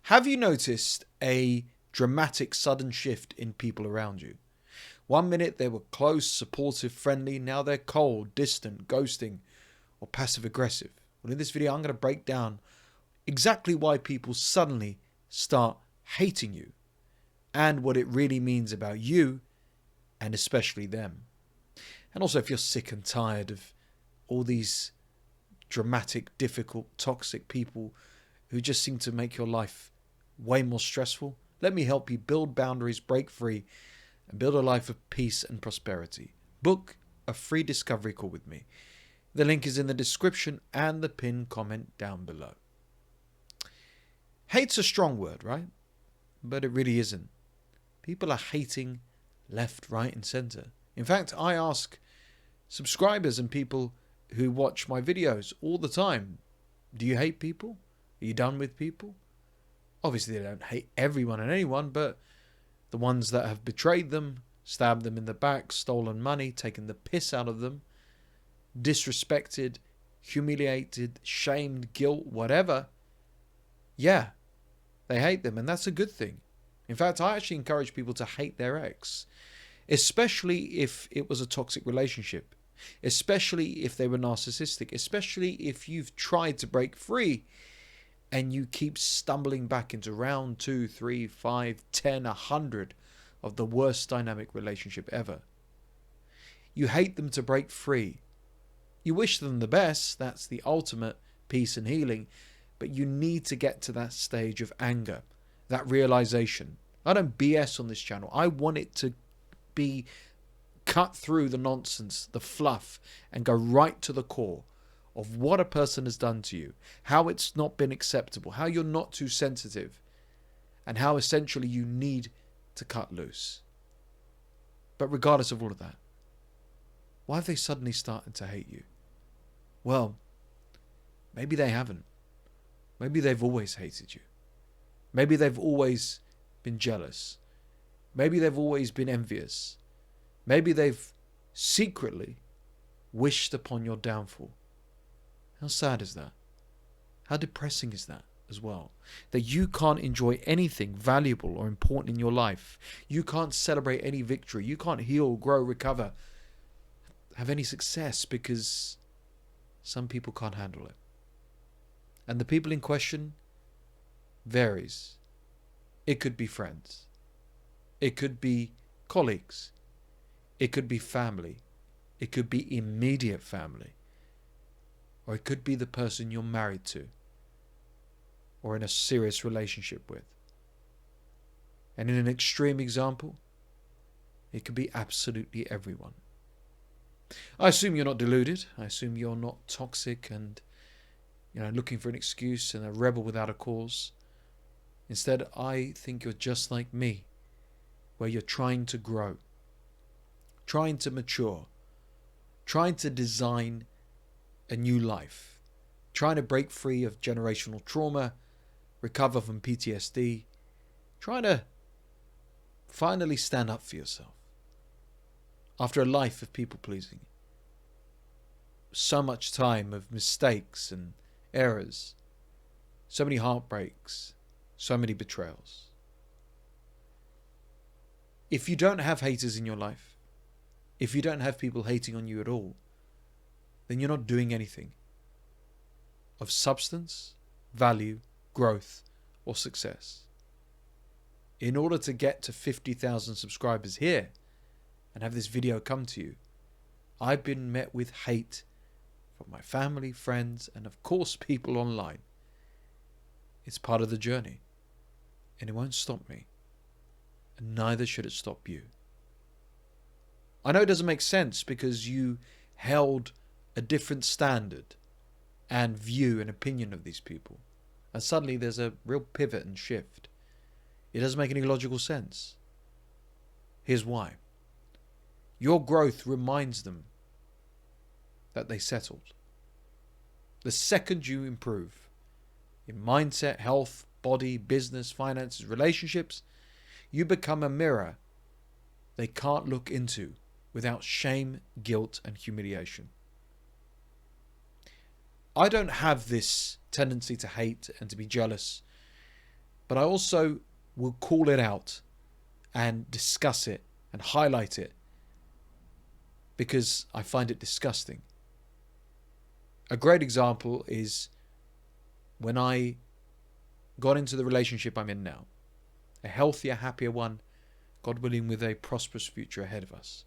Have you noticed a dramatic sudden shift in people around you? One minute they were close, supportive, friendly. Now they're cold, distant, ghosting, or passive aggressive. Well, in this video, I'm going to break down exactly why people suddenly start hating you and what it really means about you and especially them. And also, if you're sick and tired of all these dramatic, difficult, toxic people who just seem to make your life way more stressful, let me help you build boundaries, break free, and build a life of peace and prosperity. Book a free discovery call with me. The link is in the description and the pinned comment down below. Hate's a strong word, right? But it really isn't. People are hating left, right, and center. In fact, I ask subscribers and people who watch my videos all the time, do you hate people? Are you done with people? Obviously, they don't hate everyone and anyone, but the ones that have betrayed them, stabbed them in the back, stolen money, taken the piss out of them, disrespected, humiliated, shamed, guilt, whatever, yeah, they hate them, and that's a good thing. In fact, I actually encourage people to hate their ex, especially if it was a toxic relationship, especially if they were narcissistic, especially if you've tried to break free and you keep stumbling back into round 2, 3, 5, 10, 100 of the worst dynamic relationship ever. You hate them to break free. You wish them the best, that's the ultimate peace and healing, but you need to get to that stage of anger, that realization. I don't BS on this channel. I want it to be cut through the nonsense, the fluff, and go right to the core of what a person has done to you, how it's not been acceptable, how you're not too sensitive, and how essentially you need to cut loose. But regardless of all of that, why have they suddenly started to hate you? Well, maybe they haven't. Maybe they've always hated you. Maybe they've always been jealous. Maybe they've always been envious. Maybe they've secretly wished upon your downfall. How sad is that? How depressing is that as well? That you can't enjoy anything valuable or important in your life. You can't celebrate any victory. You can't heal, grow, recover, have any success because some people can't handle it. And the people in question varies. It could be friends. It could be colleagues. It could be family. It could be immediate family. Or it could be the person you're married to or in a serious relationship with. And in an extreme example, it could be absolutely everyone. I assume you're not deluded. I assume you're not toxic and looking for an excuse and a rebel without a cause. Instead, I think you're just like me, where you're trying to grow, trying to mature, trying to design a new life, trying to break free of generational trauma, recover from PTSD, trying to finally stand up for yourself after a life of people pleasing. So much time of mistakes and errors, so many heartbreaks, so many betrayals. If you don't have haters in your life, if you don't have people hating on you at all, then you're not doing anything of substance, value, growth, or success. In order to get to 50,000 subscribers here and have this video come to you, I've been met with hate from my family, friends, and of course people online. It's part of the journey, and it won't stop me, and neither should it stop you. I know it doesn't make sense because you held a different standard and view and opinion of these people, and suddenly there's a real pivot and shift. It doesn't make any logical sense. Here's why. Your growth reminds them that they settled. The second you improve in mindset, health, body, business, finances, relationships, you become a mirror they can't look into without shame, guilt, and humiliation. I don't have this tendency to hate and to be jealous, But I also will call it out and discuss it and highlight it because I find it disgusting. A great example is when I got into the relationship I'm in now. A healthier, happier one, God willing, with a prosperous future ahead of us.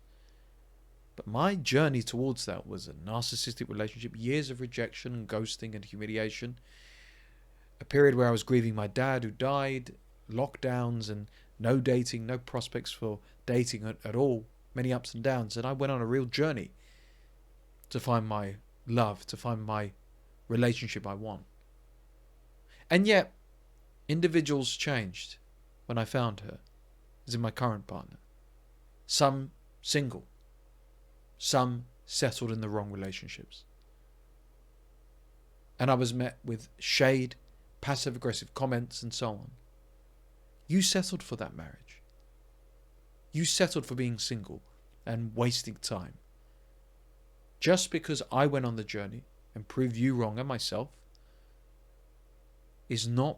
But my journey towards that was a narcissistic relationship, years of rejection and ghosting and humiliation, a period where I was grieving my dad who died, lockdowns and no dating, no prospects for dating at all, many ups and downs. And I went on a real journey to find my love, to find my relationship I want. And yet, individuals changed when I found her, as in my current partner. Some single, some settled in the wrong relationships. And I was met with shade, passive-aggressive comments, and so on. You settled for that marriage. You settled for being single and wasting time. Just because I went on the journey and proved you wrong and myself is not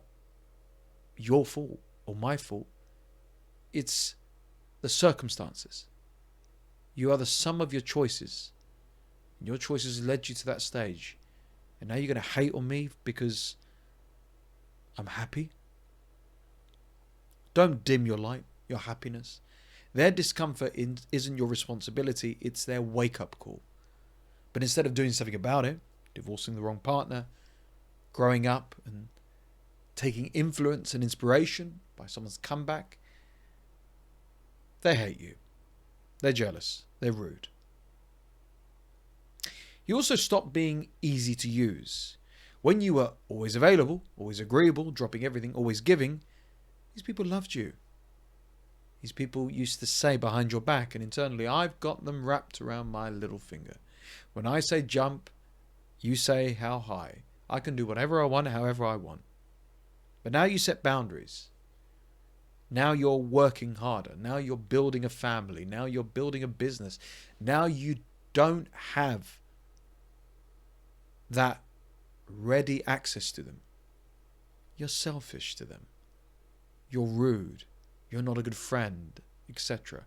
your fault or my fault. It's the circumstances. You are the sum of your choices. And your choices led you to that stage. And now you're going to hate on me because I'm happy? Don't dim your light, your happiness. Their discomfort isn't your responsibility. It's their wake-up call. But instead of doing something about it, divorcing the wrong partner, growing up and taking influence and inspiration by someone's comeback, they hate you. They're jealous. They're rude. You also stop being easy to use. When you were always available, always agreeable, dropping everything, always giving, these people loved you. These people used to say behind your back and internally, I've got them wrapped around my little finger. When I say jump, you say how high. I can do whatever I want, however I want. But now you set boundaries. Now you're working harder. Now you're building a family. Now you're building a business. Now you don't have that ready access to them. You're selfish to them. You're rude. You're not a good friend, etc.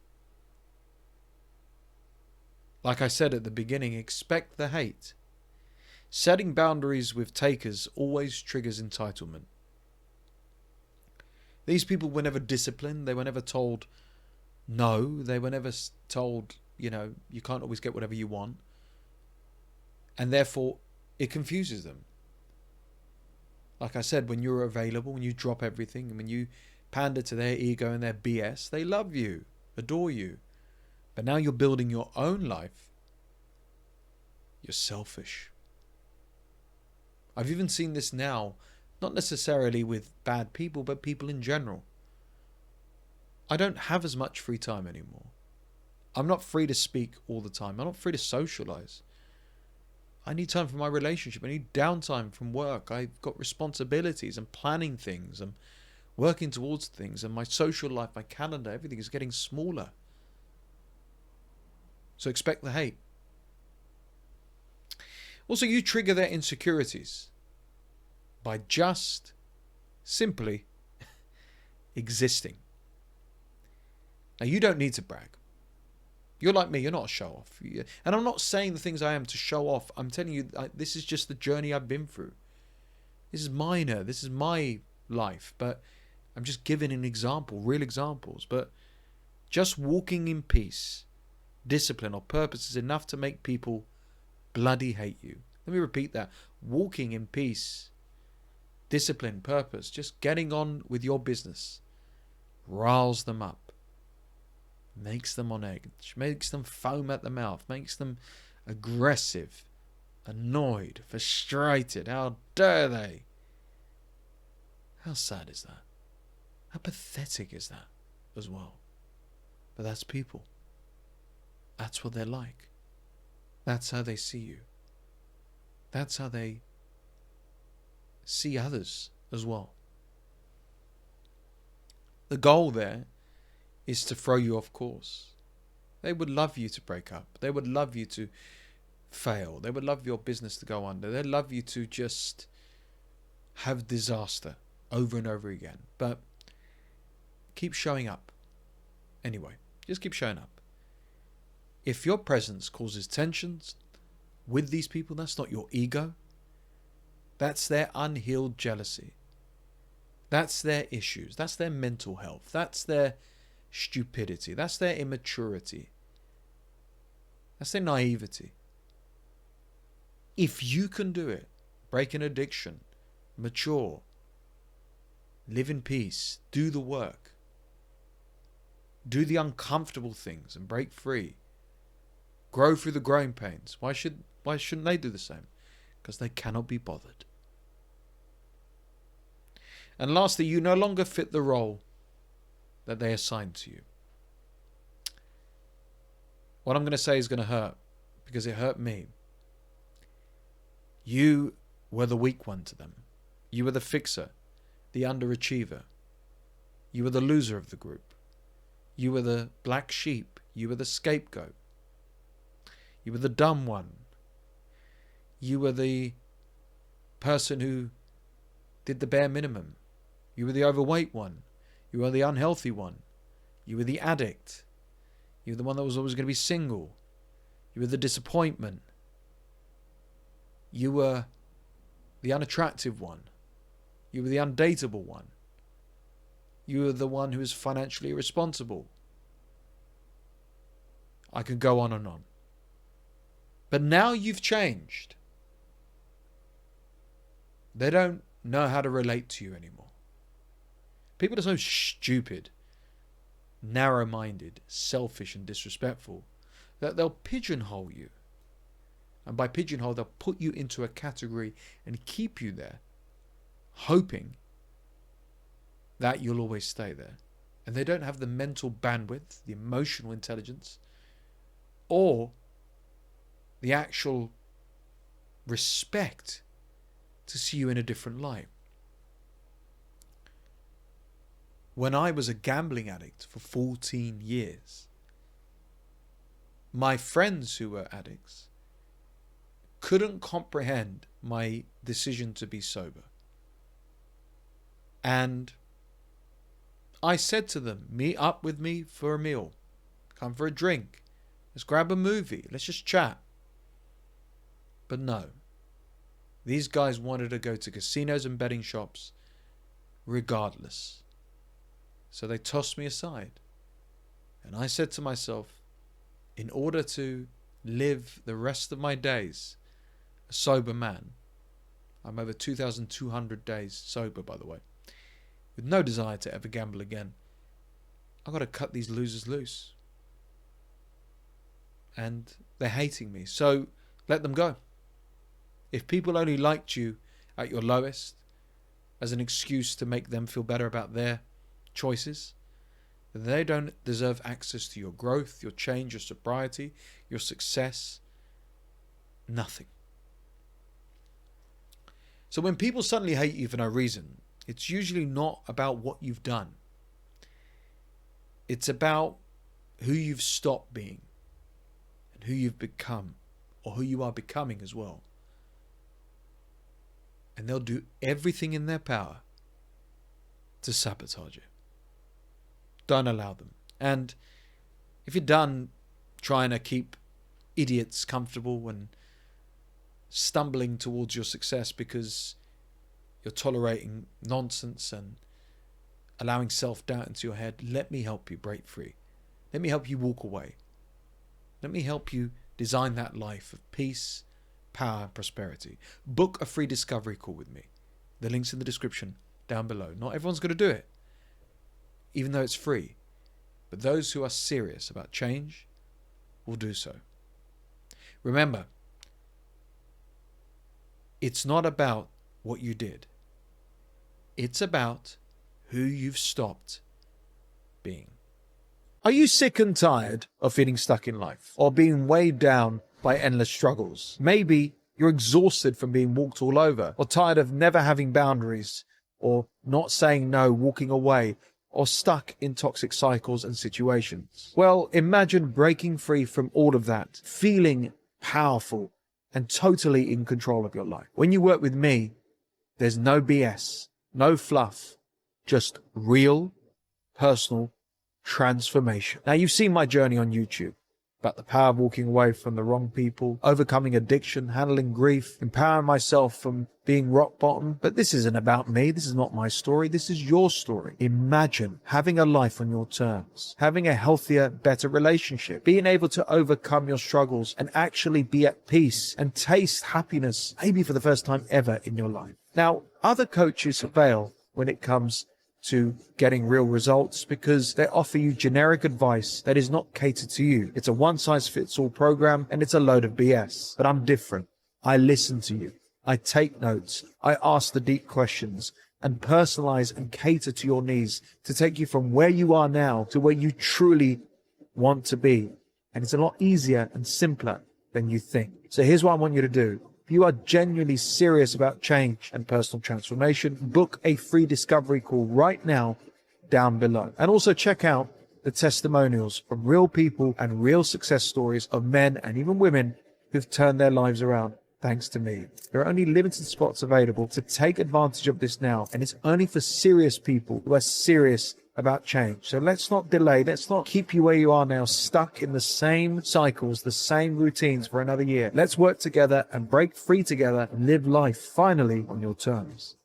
Like I said at the beginning, expect the hate. Setting boundaries with takers always triggers entitlement. These people were never disciplined. They were never told no. They were never told, you can't always get whatever you want. And therefore, it confuses them. Like I said, when you're available, when you drop everything, and when you pander to their ego and their BS, they love you, adore you. But now you're building your own life. You're selfish. I've even seen this now, not necessarily with bad people, but people in general. I don't have as much free time anymore. I'm not free to speak all the time. I'm not free to socialize. I need time for my relationship. I need downtime from work. I've got responsibilities. I'm planning things. I'm working towards things. And my social life, my calendar, everything is getting smaller. So expect the hate. Also, you trigger their insecurities by just simply existing. Now, you don't need to brag. You're like me, you're not a show-off. And I'm not saying the things I am to show off. I'm telling you, this is just the journey I've been through. This is minor. This is my life. But I'm just giving an example, real examples. But just walking in peace, discipline or purpose is enough to make people bloody hate you. Let me repeat that. Walking in peace, discipline, purpose, just getting on with your business riles them up. Makes them on edge, makes them foam at the mouth, makes them aggressive, annoyed, frustrated. How dare they? How sad is that? How pathetic is that as well? But that's people. That's what they're like. That's how they see you. That's how they see others as well. The goal there is to throw you off course. They would love you to break up. They would love you to fail. They would love your business to go under. They'd love you to just have disaster over and over again. But keep showing up. Anyway, just keep showing up. If your presence causes tensions with these people, that's not your ego. That's their unhealed jealousy. That's their issues. That's their mental health. That's their stupidity. That's their immaturity. That's their naivety. If you can do it, break an addiction, mature, live in peace, do the work, do the uncomfortable things and break free, grow through the growing pains, why shouldn't they do the same? Because they cannot be bothered. And lastly, you no longer fit the role that they assigned to you. What I'm going to say is going to hurt, because it hurt me. You were the weak one to them. You were the fixer, the underachiever. You were the loser of the group. You were the black sheep. You were the scapegoat. You were the dumb one. You were the person who did the bare minimum. You were the overweight one. You were the unhealthy one. You were the addict. You were the one that was always going to be single. You were the disappointment. You were the unattractive one. You were the undateable one. You were the one who was financially irresponsible. I could go on and on. But now you've changed. They don't know how to relate to you anymore. People are so stupid, narrow-minded, selfish and disrespectful that they'll pigeonhole you. And by pigeonhole, they'll put you into a category and keep you there, hoping that you'll always stay there. And they don't have the mental bandwidth, the emotional intelligence, or the actual respect to see you in a different light. When I was a gambling addict for 14 years, my friends who were addicts couldn't comprehend my decision to be sober. And I said to them, meet up with me for a meal. Come for a drink. Let's grab a movie. Let's just chat. But no. These guys wanted to go to casinos and betting shops regardless. So they tossed me aside. And I said to myself, in order to live the rest of my days a sober man, I'm over 2,200 days sober, by the way, with no desire to ever gamble again, I've got to cut these losers loose. And they're hating me, so let them go. If people only liked you at your lowest as an excuse to make them feel better about their choices, then they don't deserve access to your growth, your change, your sobriety, your success. Nothing. So when people suddenly hate you for no reason, it's usually not about what you've done. It's about who you've stopped being and who you've become, or who you are becoming as well. And they'll do everything in their power to sabotage you. Don't allow them. And if you're done trying to keep idiots comfortable and stumbling towards your success because you're tolerating nonsense and allowing self-doubt into your head, let me help you break free. Let me help you walk away. Let me help you design that life of peace, power, and prosperity. Book a free discovery call with me. The link's in the description down below. Not everyone's going to do it, even though it's free. But those who are serious about change will do so. Remember, it's not about what you did. It's about who you've stopped being. Are you sick and tired of feeling stuck in life or being weighed down by endless struggles? Maybe you're exhausted from being walked all over, or tired of never having boundaries, or not saying no, walking away, or stuck in toxic cycles and situations. Well, imagine breaking free from all of that, feeling powerful and totally in control of your life. When you work with me, there's no BS, No fluff, just real personal transformation. Now, you've seen my journey on YouTube about the power of walking away from the wrong people, overcoming addiction, handling grief, empowering myself from being rock bottom. But this isn't about me. This is not my story. This is your story. Imagine having a life on your terms, having a healthier, better relationship, being able to overcome your struggles and actually be at peace and taste happiness, maybe for the first time ever in your life. Now, other coaches fail when it comes to getting real results because they offer you generic advice that is not catered to you. It's a one-size-fits-all program and it's a load of BS. But I'm different. I listen to you. I take notes. I ask the deep questions and personalize and cater to your needs to take you from where you are now to where you truly want to be. And it's a lot easier and simpler than you think. So here's what I want you to do. If you are genuinely serious about change and personal transformation, book a free discovery call right now down below. And also check out the testimonials from real people and real success stories of men and even women who've turned their lives around thanks to me. There are only limited spots available, to take advantage of this now. And it's only for serious people who are serious about change. So let's not delay. Let's not keep you where you are now, stuck in the same cycles, the same routines for another year. Let's work together and break free together and live life finally on your terms.